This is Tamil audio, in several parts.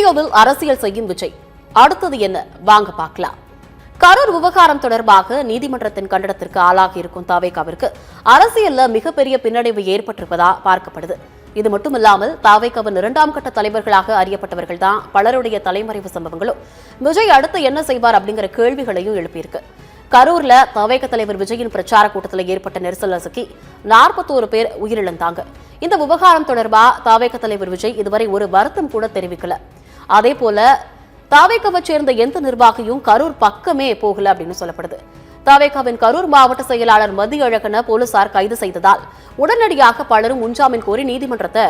வீடியோவில் அரசியல் செய்யும் விஜய். அடுத்தது என்ன, வாங்க பார்க்கலாம். கரூர் விவகாரம் தொடர்பாக நீதிமன்றத்தின் கண்டனத்திற்கு ஆளாகி இருக்கும் தாவேகாவிற்கு அரசியல்ல மிகப்பெரிய பின்னடைவு ஏற்பட்டிருப்பதா பார்க்கப்படுது. இது மட்டுமில்லாமல் தாவேகாவின் 2ஆம் கட்ட தலைவர்களாக அறியப்பட்டவர்கள் தான் பலருடைய தலைமறைவு சம்பவங்களும் விஜய் அடுத்து என்ன செய்வார் அப்படிங்கிற கேள்விகளையும் எழுப்பியிருக்கு. கரூர்ல தாவேகா தலைவர் விஜயின் பிரச்சார கூட்டத்தில் ஏற்பட்ட நெரிசல் சிக்கி 41 பேர் உயிரிழந்தாங்க. இந்த விவகாரம் தொடர்பா தாவேகா தலைவர் விஜய் இதுவரை ஒரு வருத்தம் கூட தெரிவிக்கல. அதே போல தாவேகாவை சேர்ந்த எந்த நிர்வாகியும் கரூர் பக்கமே போகல அப்படின்னு சொல்லப்படுது. தாவேகாவின் கரூர் மாவட்ட செயலாளர் மதியழகனை போலீசார் கைது செய்ததால் உடனடியாக பலரும் முன்ஜாமீன் கோரி நீதிமன்றத்தை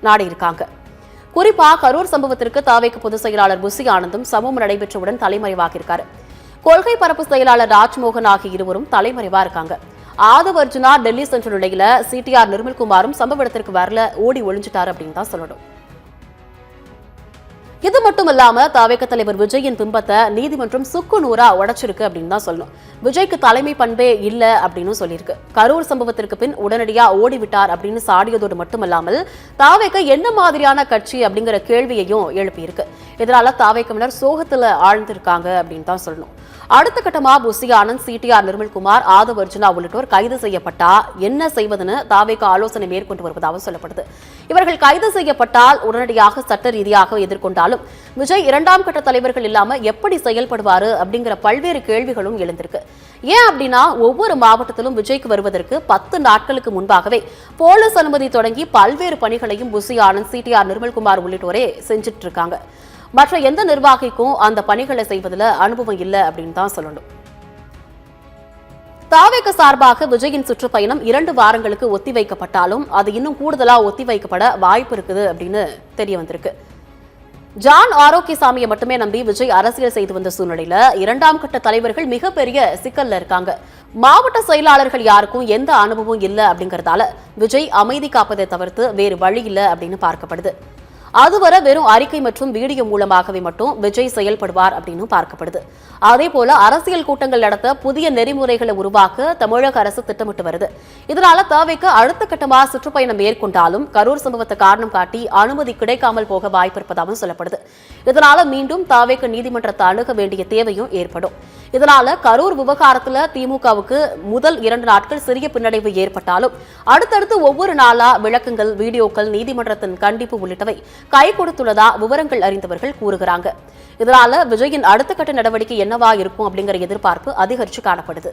நாடியிருக்காங்க. குறிப்பா கரூர் சம்பவத்திற்கு தாவேகா பொதுச் செயலாளர் புசி ஆனந்தும் சம்பவம் நடைபெற்றவுடன் தலைமறைவாகியிருக்காரு. கொள்கை பரப்பு செயலாளர் ராஜ்மோகன் ஆகிய இருவரும் தலைமறைவா இருக்காங்க. ஆதவ் அர்ஜுனா டெல்லி சென்ற நிலையில சிடிஆர் நிர்மல்குமாரும் சம்பவ இடத்திற்கு வரல, ஓடி ஒளிஞ்சிட்டாரு அப்படின்னு தான் சொல்லணும். இது மட்டும் இல்லாம தாவேகா தலைவர் விஜயின் பிம்பத்தை நீதிமன்றம் சுக்கு நூறா உடைச்சிருக்கு அப்படின்னு தான் சொல்லணும். விஜய்க்கு தலைமை பண்பே இல்ல அப்படின்னு சொல்லியிருக்கு. கரூர் சம்பவத்திற்கு பின் உடனடியா ஓடிவிட்டார் அப்படின்னு சாடியதோடு மட்டுமல்லாமல் தாவேகா என்ன மாதிரியான கட்சி அப்படிங்கிற கேள்வியையும் எழுப்பியிருக்கு. இதனால தாவேகாவினர் சோகத்துல ஆழ்ந்திருக்காங்க அப்படின்னு தான் சொல்லணும். அடுத்த கட்டமா புசி ஆனந்த், சிடிஆர் நிர்மல்குமார், ஆதவ் அர்ஜுனா உள்ளிட்டோர் கைது செய்யப்பட்டா என்ன செய்வதுன்னு தாவேகா ஆலோசனை மேற்கொண்டு வருவதாக சொல்லப்படுது. இவர்கள் கைது செய்யப்பட்டால் உடனடியாக சட்ட ரீதியாக எதிர்கொண்டாலும் விஜய் 2ஆம் கட்ட தலைவர்கள் இல்லாம எப்படி செயல்படுவாரு அப்படிங்கிற பல்வேறு கேள்விகளும் எழுந்திருக்கு. ஏன் அப்படின்னா ஒவ்வொரு மாவட்டத்திலும் விஜய்க்கு வருவதற்கு 10 நாட்களுக்கு முன்பாகவே போலீஸ் அனுமதி தொடங்கி பல்வேறு பணிகளையும் புசி ஆனந்த், சிடிஆர் நிர்மல்குமார் உள்ளிட்டோரே செஞ்சுட்டு இருக்காங்க. மற்ற எந்த நிர்வாகிக்கும் அந்த பணிகளை செய்வதில் அனுபவம் இல்லை அப்படின்னு தான் சொல்லணும். தாவேகா சார்பாக விஜயின் சுற்றுப்பயணம் 2 வாரங்களுக்கு ஒத்திவைக்கப்பட்டாலும் அது இன்னும் கூடுதலா ஒத்திவைக்கப்பட வாய்ப்பு இருக்குது அப்படின்னு தெரிய வந்திருக்கு. ஜான் ஆரோக்கியசாமியை மட்டுமே நம்பி விஜய் அரசியல் செய்து வந்த சூழ்நிலையில 2ஆம் கட்ட தலைவர்கள் மிகப்பெரிய சிக்கல்ல இருக்காங்க. மாவட்ட செயலாளர்கள் யாருக்கும் எந்த அனுபவம் இல்லை அப்படிங்கறதால விஜய் அமைதி காப்பதை தவிர்த்து வேறு வழி இல்லை அப்படின்னு பார்க்கப்படுது. அதுவரை வெறும் அறிக்கை மற்றும் வீடியோ மூலமாகவே மட்டும் விஜய் செயல்படுவார் அப்படின்னு பார்க்கப்படுது. அதே போல அரசியல் கூட்டங்கள் நடத்த புதிய நெறிமுறைகளை உருவாக்க தமிழக அரசு திட்டமிட்டு வருது. இதனால தாவேகா அடுத்த கட்டமா சுற்றுப்பயணம் மேற்கொண்டாலும் கரூர் சம்பவத்தை காரணம் காட்டி அனுமதி கிடைக்காமல் போக வாய்ப்பிருப்பதாகவும் சொல்லப்படுது. இதனால மீண்டும் தாவேகா நீதிமன்றத்தை அணுக வேண்டிய தேவையும் ஏற்படும். இதனால கரூர் விவகாரத்துல திமுகவுக்கு முதல் 2 நாட்கள் சிறிய பின்னடைவு ஏற்பட்டாலும் அடுத்தடுத்து ஒவ்வொரு நாளா விளக்கங்கள், வீடியோக்கள், நீதிமன்றத்தின் கண்டிப்பு உள்ளிட்டவை கை கொடுத்துள்ளதா விவரங்கள் அறிந்தவர்கள் கூறுகிறாங்க. இதனால விஜயின் அடுத்த கட்ட நடவடிக்கை என்னவா இருக்கும் அப்படிங்கிற எதிர்பார்ப்பு அதிகரிச்சு காணப்படுது.